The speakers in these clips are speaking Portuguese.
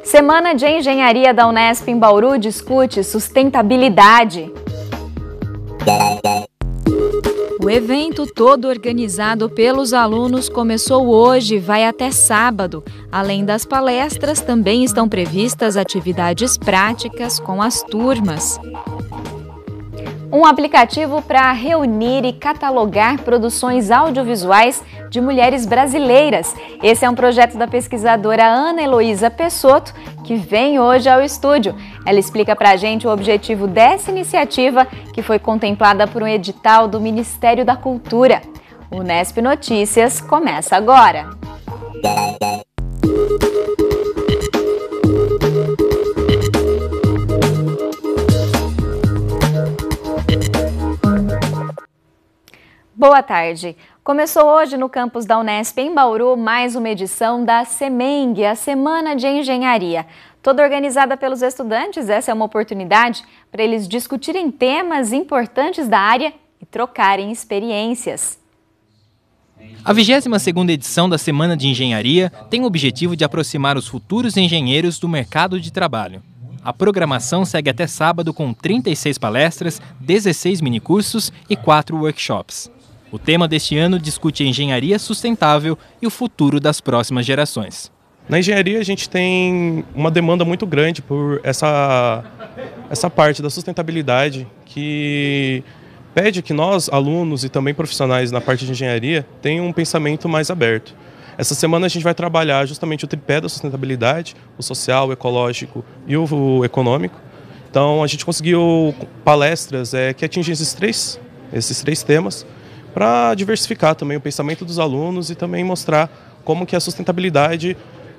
Semana de Engenharia da Unesp em Bauru discute sustentabilidade. O evento, todo organizado pelos alunos, começou hoje e vai até sábado. Além das palestras, também estão previstas atividades práticas com as turmas. Um aplicativo para reunir e catalogar produções audiovisuais de mulheres brasileiras. Esse é um projeto da pesquisadora Ana Heloísa Pessotto, que vem hoje ao estúdio. Ela explica para a gente o objetivo dessa iniciativa, que foi contemplada por um edital do Ministério da Cultura. O Unesp Notícias começa agora. Boa tarde. Começou hoje no campus da Unesp em Bauru mais uma edição da SEMENG, a Semana de Engenharia. Toda organizada pelos estudantes, essa é uma oportunidade para eles discutirem temas importantes da área e trocarem experiências. A 22ª edição da Semana de Engenharia tem o objetivo de aproximar os futuros engenheiros do mercado de trabalho. A programação segue até sábado com 36 palestras, 16 minicursos e 4 workshops. O tema deste ano discute a engenharia sustentável e o futuro das próximas gerações. Na engenharia a gente tem uma demanda muito grande por essa parte da sustentabilidade que pede que nós, alunos e também profissionais na parte de engenharia, tenham um pensamento mais aberto. Essa semana a gente vai trabalhar justamente o tripé da sustentabilidade, o social, o ecológico e o econômico. Então a gente conseguiu palestras que atingem esses três temas, para diversificar também o pensamento dos alunos e também mostrar como que a sustentabilidade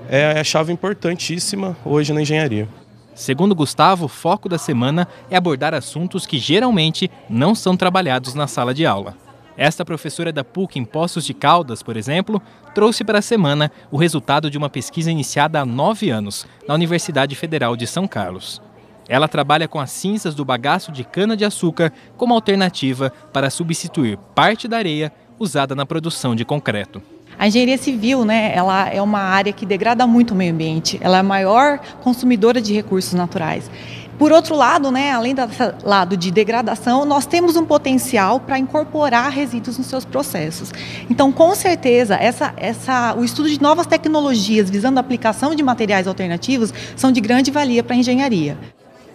é a chave importantíssima hoje na engenharia. Segundo Gustavo, o foco da semana é abordar assuntos que geralmente não são trabalhados na sala de aula. Esta professora da PUC em Poços de Caldas, por exemplo, trouxe para a semana o resultado de uma pesquisa iniciada há 9 anos na Universidade Federal de São Carlos. Ela trabalha com as cinzas do bagaço de cana-de-açúcar como alternativa para substituir parte da areia usada na produção de concreto. A engenharia civil, ela é uma área que degrada muito o meio ambiente. Ela é a maior consumidora de recursos naturais. Por outro lado, além do lado de degradação, nós temos um potencial para incorporar resíduos nos seus processos. Então, com certeza, o estudo de novas tecnologias visando a aplicação de materiais alternativos são de grande valia para a engenharia.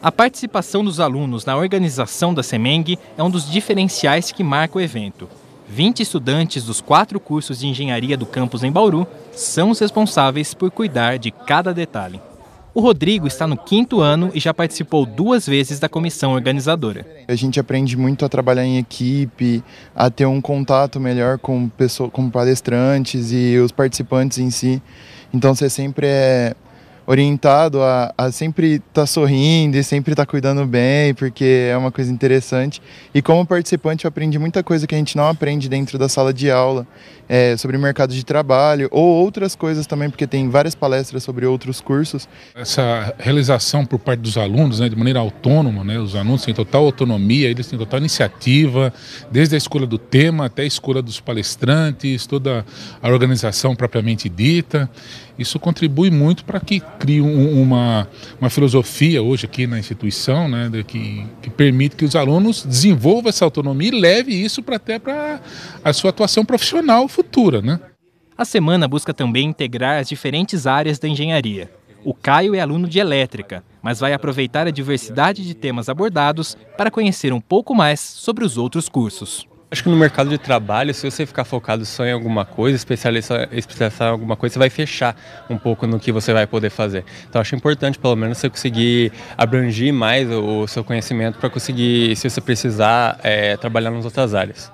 A participação dos alunos na organização da SEMENG é um dos diferenciais que marca o evento. 20 estudantes dos 4 cursos de engenharia do campus em Bauru são os responsáveis por cuidar de cada detalhe. O Rodrigo está no 5º ano e já participou 2 vezes da comissão organizadora. A gente aprende muito a trabalhar em equipe, a ter um contato melhor com palestrantes e os participantes em si. Então você sempre é orientado a sempre estar sorrindo e sempre estar cuidando bem, porque é uma coisa interessante. E como participante eu aprendi muita coisa que a gente não aprende dentro da sala de aula, sobre mercado de trabalho ou outras coisas também, porque tem várias palestras sobre outros cursos. Essa realização por parte dos alunos, de maneira autônoma, os alunos têm total autonomia, eles têm total iniciativa, desde a escolha do tema até a escolha dos palestrantes, toda a organização propriamente dita. Isso contribui muito para que crie uma filosofia hoje aqui na instituição, que permite que os alunos desenvolvam essa autonomia e leve isso até para a sua atuação profissional futura. A semana busca também integrar as diferentes áreas da engenharia. O Caio é aluno de elétrica, mas vai aproveitar a diversidade de temas abordados para conhecer um pouco mais sobre os outros cursos. Acho que no mercado de trabalho, se você ficar focado só em alguma coisa, especializar em alguma coisa, você vai fechar um pouco no que você vai poder fazer. Então acho importante, pelo menos, você conseguir abranger mais o seu conhecimento para conseguir, se você precisar, trabalhar nas outras áreas.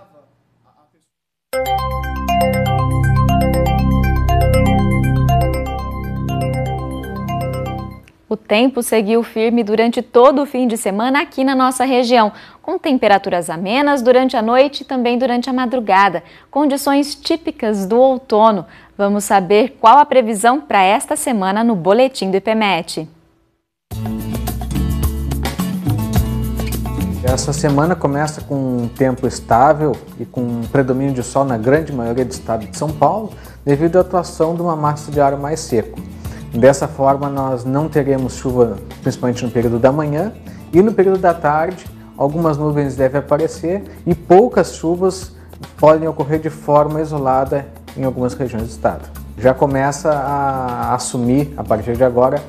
O tempo seguiu firme durante todo o fim de semana aqui na nossa região, com temperaturas amenas durante a noite e também durante a madrugada, condições típicas do outono. Vamos saber qual a previsão para esta semana no Boletim do IPMET. Essa semana começa com um tempo estável e com um predomínio de sol na grande maioria do estado de São Paulo, devido à atuação de uma massa de ar mais seco. Dessa forma, nós não teremos chuva, principalmente no período da manhã, e no período da tarde, algumas nuvens devem aparecer e poucas chuvas podem ocorrer de forma isolada em algumas regiões do estado. Já começa a assumir, a partir de agora,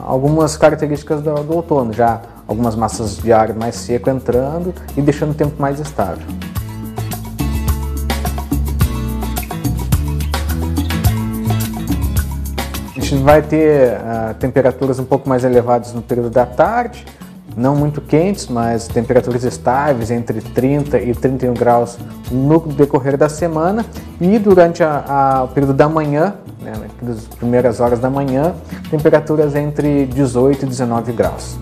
algumas características do outono, já algumas massas de ar mais seco entrando e deixando o tempo mais estável. A gente vai ter temperaturas um pouco mais elevadas no período da tarde, não muito quentes, mas temperaturas estáveis entre 30 e 31 graus no decorrer da semana, e durante o período da manhã, né, nas primeiras horas da manhã, temperaturas entre 18 e 19 graus.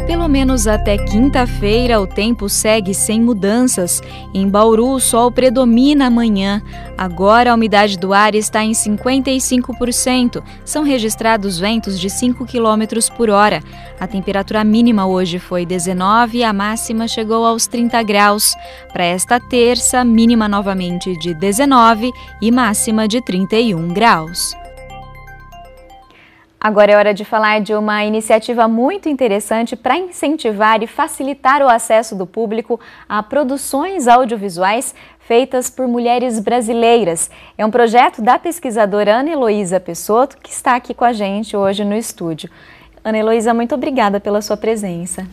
Pelo menos até quinta-feira, o tempo segue sem mudanças. Em Bauru, o sol predomina amanhã. Agora, a umidade do ar está em 55%. São registrados ventos de 5 km por hora. A temperatura mínima hoje foi 19 e a máxima chegou aos 30 graus. Para esta terça, mínima novamente de 19 e máxima de 31 graus. Agora é hora de falar de uma iniciativa muito interessante para incentivar e facilitar o acesso do público a produções audiovisuais feitas por mulheres brasileiras. É um projeto da pesquisadora Ana Heloísa Pessotto, que está aqui com a gente hoje no estúdio. Ana Heloísa, muito obrigada pela sua presença.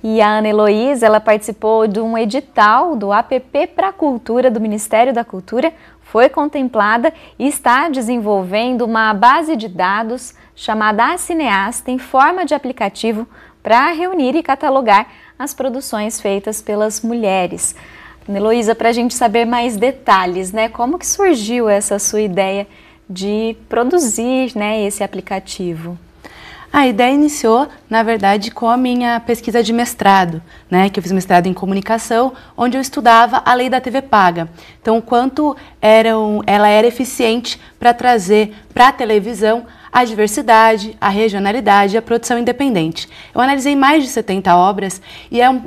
E a Ana Heloísa, ela participou de um edital do APP para a Cultura do Ministério da Cultura, foi contemplada e está desenvolvendo uma base de dados chamada A Cineasta em forma de aplicativo para reunir e catalogar as produções feitas pelas mulheres. Ana Heloísa, para a gente saber mais detalhes, né, como que surgiu essa sua ideia de produzir, né, esse aplicativo? A ideia iniciou, na verdade, com a minha pesquisa de mestrado, né, que eu fiz mestrado em comunicação, onde eu estudava a lei da TV paga. Então, o quanto ela era eficiente para trazer para a televisão a diversidade, a regionalidade e a produção independente. Eu analisei mais de 70 obras e é um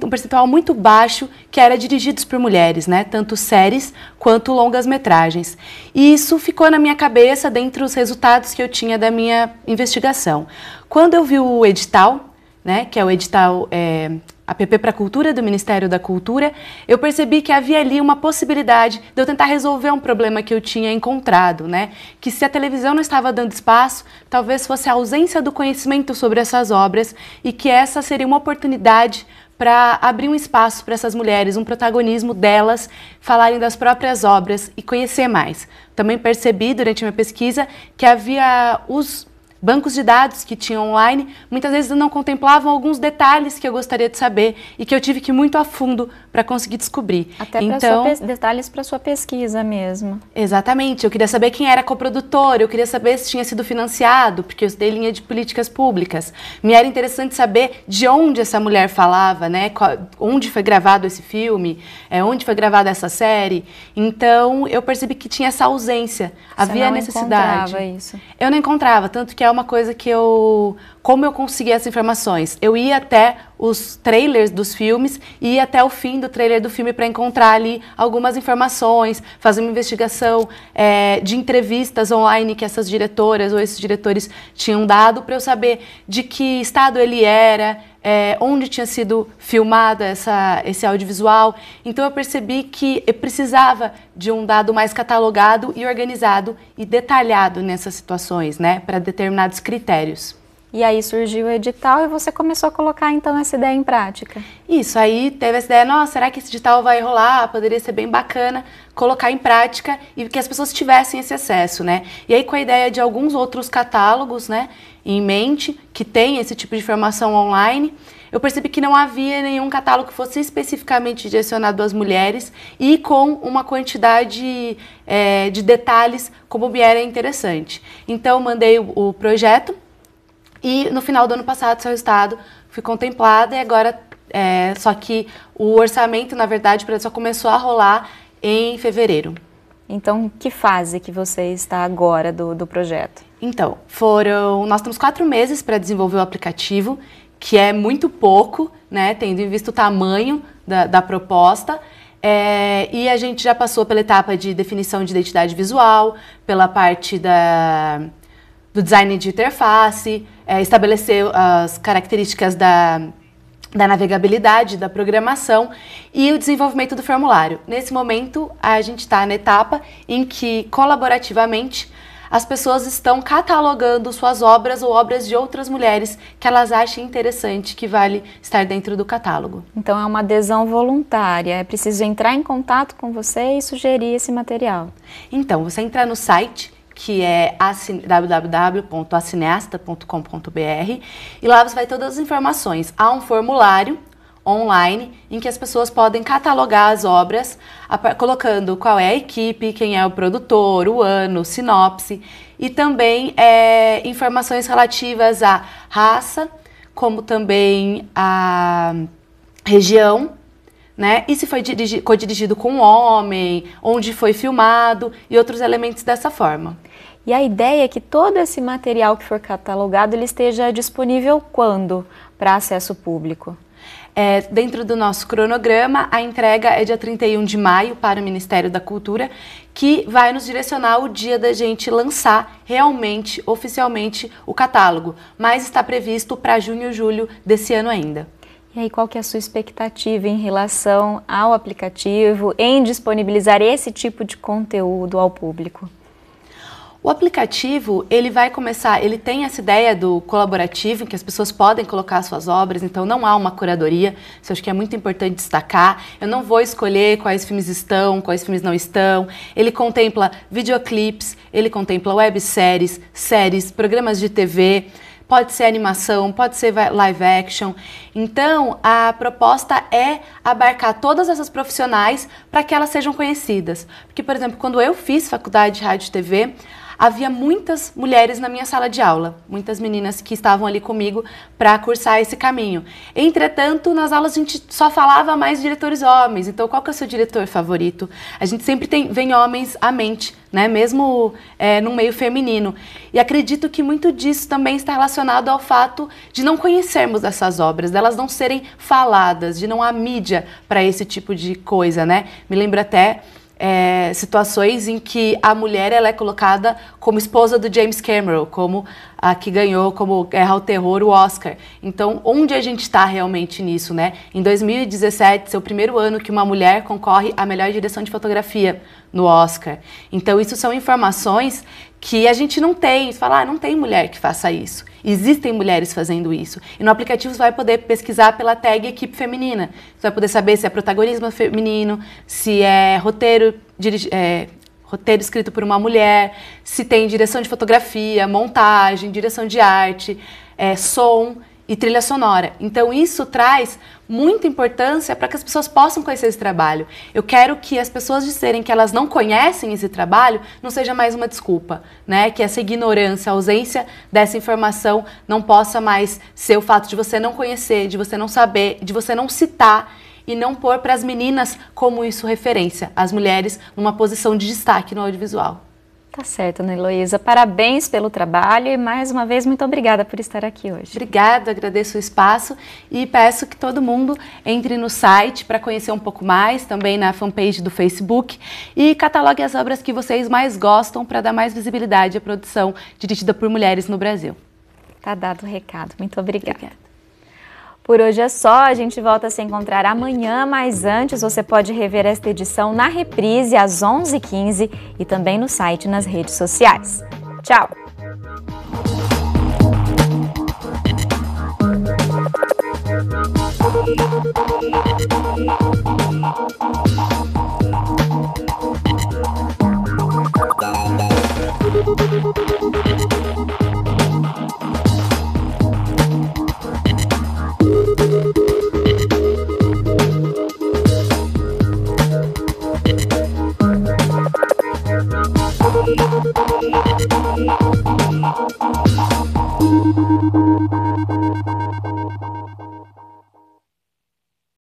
percentual muito baixo que era dirigidos por mulheres, né? Tanto séries quanto longas-metragens. E isso ficou na minha cabeça dentre os resultados que eu tinha da minha investigação. Quando eu vi o edital, né, que é o edital APP para a Cultura do Ministério da Cultura, eu percebi que havia ali uma possibilidade de eu tentar resolver um problema que eu tinha encontrado, né? Que se a televisão não estava dando espaço, talvez fosse a ausência do conhecimento sobre essas obras e que essa seria uma oportunidade para abrir um espaço para essas mulheres, um protagonismo delas, falarem das próprias obras e conhecer mais. Também percebi durante a minha pesquisa que havia os bancos de dados que tinham online, muitas vezes não contemplavam alguns detalhes que eu gostaria de saber e que eu tive que ir muito a fundo para conseguir descobrir. Até detalhes para sua pesquisa mesmo. Exatamente. Eu queria saber quem era coprodutor, eu queria saber se tinha sido financiado, porque eu estudei linha de políticas públicas. Me era interessante saber de onde essa mulher falava, né? Onde foi gravado esse filme, onde foi gravada essa série. Então, eu percebi que tinha essa ausência. Havia necessidade. Você não encontrava isso? Eu não encontrava, tanto que é uma coisa que como eu consegui essas informações? Eu ia até os trailers dos filmes e ia até o fim do trailer do filme para encontrar ali algumas informações, fazer uma investigação de entrevistas online que essas diretoras ou esses diretores tinham dado para eu saber de que estado ele era, onde tinha sido filmado esse audiovisual. Então eu percebi que eu precisava de um dado mais catalogado e organizado e detalhado nessas situações, né, para determinados critérios. E aí surgiu o edital e você começou a colocar então essa ideia em prática. Isso, aí teve essa ideia, nossa, será que esse edital vai rolar? Poderia ser bem bacana colocar em prática e que as pessoas tivessem esse acesso, né? E aí com a ideia de alguns outros catálogos, né, em mente, que tem esse tipo de informação online, eu percebi que não havia nenhum catálogo que fosse especificamente direcionado às mulheres e com uma quantidade de detalhes como me era interessante. Então mandei o projeto e no final do ano passado, seu resultado, fui contemplada e agora, só que o orçamento, na verdade, só começou a rolar em fevereiro. Então, que fase que você está agora do projeto? Então, nós temos 4 meses para desenvolver o aplicativo, que é muito pouco, né, tendo em vista o tamanho da proposta. E a gente já passou pela etapa de definição de identidade visual, pela parte do design de interface, estabelecer as características da navegabilidade, da programação e o desenvolvimento do formulário. Nesse momento, a gente está na etapa em que, colaborativamente, as pessoas estão catalogando suas obras ou obras de outras mulheres que elas achem interessante, que vale estar dentro do catálogo. Então é uma adesão voluntária, é preciso entrar em contato com você e sugerir esse material. Então, você entra no site, que é www.acineasta.com.br, e lá você vai ter todas as informações. Há um formulário online em que as pessoas podem catalogar as obras, colocando qual é a equipe, quem é o produtor, o ano, sinopse, e também informações relativas à raça, como também à região, né? E se foi co-dirigido com um homem, onde foi filmado e outros elementos dessa forma. E a ideia é que todo esse material que for catalogado ele esteja disponível quando para acesso público? Dentro do nosso cronograma, a entrega é dia 31 de maio para o Ministério da Cultura, que vai nos direcionar o dia da gente lançar realmente, oficialmente, o catálogo, mas está previsto para junho e julho desse ano ainda. E aí, qual que é a sua expectativa em relação ao aplicativo, em disponibilizar esse tipo de conteúdo ao público? O aplicativo, ele tem essa ideia do colaborativo, em que as pessoas podem colocar suas obras, então não há uma curadoria, isso eu acho que é muito importante destacar. Eu não vou escolher quais filmes estão, quais filmes não estão. Ele contempla videoclipes, ele contempla webséries, séries, programas de TV, pode ser animação, pode ser live action. Então, a proposta é abarcar todas essas profissionais para que elas sejam conhecidas. Porque, por exemplo, quando eu fiz faculdade de rádio e TV, havia muitas mulheres na minha sala de aula, muitas meninas que estavam ali comigo para cursar esse caminho. Entretanto, nas aulas a gente só falava mais diretores homens, então qual que é o seu diretor favorito? A gente sempre vem homens à mente, né? Mesmo no meio feminino. E acredito que muito disso também está relacionado ao fato de não conhecermos essas obras, delas não serem faladas, de não há mídia para esse tipo de coisa, né? Me lembro até situações em que a mulher ela é colocada como esposa do James Cameron, como a que ganhou como Guerra ao Terror o Oscar. Então, onde a gente está realmente nisso, né? Em 2017, seu primeiro ano que uma mulher concorre à melhor direção de fotografia no Oscar. Então, isso são informações que a gente não tem. Você fala, não tem mulher que faça isso. Existem mulheres fazendo isso. E no aplicativo você vai poder pesquisar pela tag equipe feminina. Você vai poder saber se é protagonismo feminino, se é roteiro escrito por uma mulher, se tem direção de fotografia, montagem, direção de arte, som e trilha sonora. Então isso traz muita importância para que as pessoas possam conhecer esse trabalho. Eu quero que as pessoas disserem que elas não conhecem esse trabalho não seja mais uma desculpa, né? Que essa ignorância, a ausência dessa informação não possa mais ser o fato de você não conhecer, de você não saber, de você não citar e não pôr para as meninas como isso referência, as mulheres numa posição de destaque no audiovisual. Tá certo, Ana Heloísa. Parabéns pelo trabalho e, mais uma vez, muito obrigada por estar aqui hoje. Obrigada, agradeço o espaço e peço que todo mundo entre no site para conhecer um pouco mais, também na fanpage do Facebook, e catalogue as obras que vocês mais gostam para dar mais visibilidade à produção dirigida por mulheres no Brasil. Tá dado o recado. Muito obrigada. Por hoje é só, a gente volta a se encontrar amanhã, mas antes você pode rever esta edição na reprise às 11h15 e também no site e nas redes sociais. Tchau!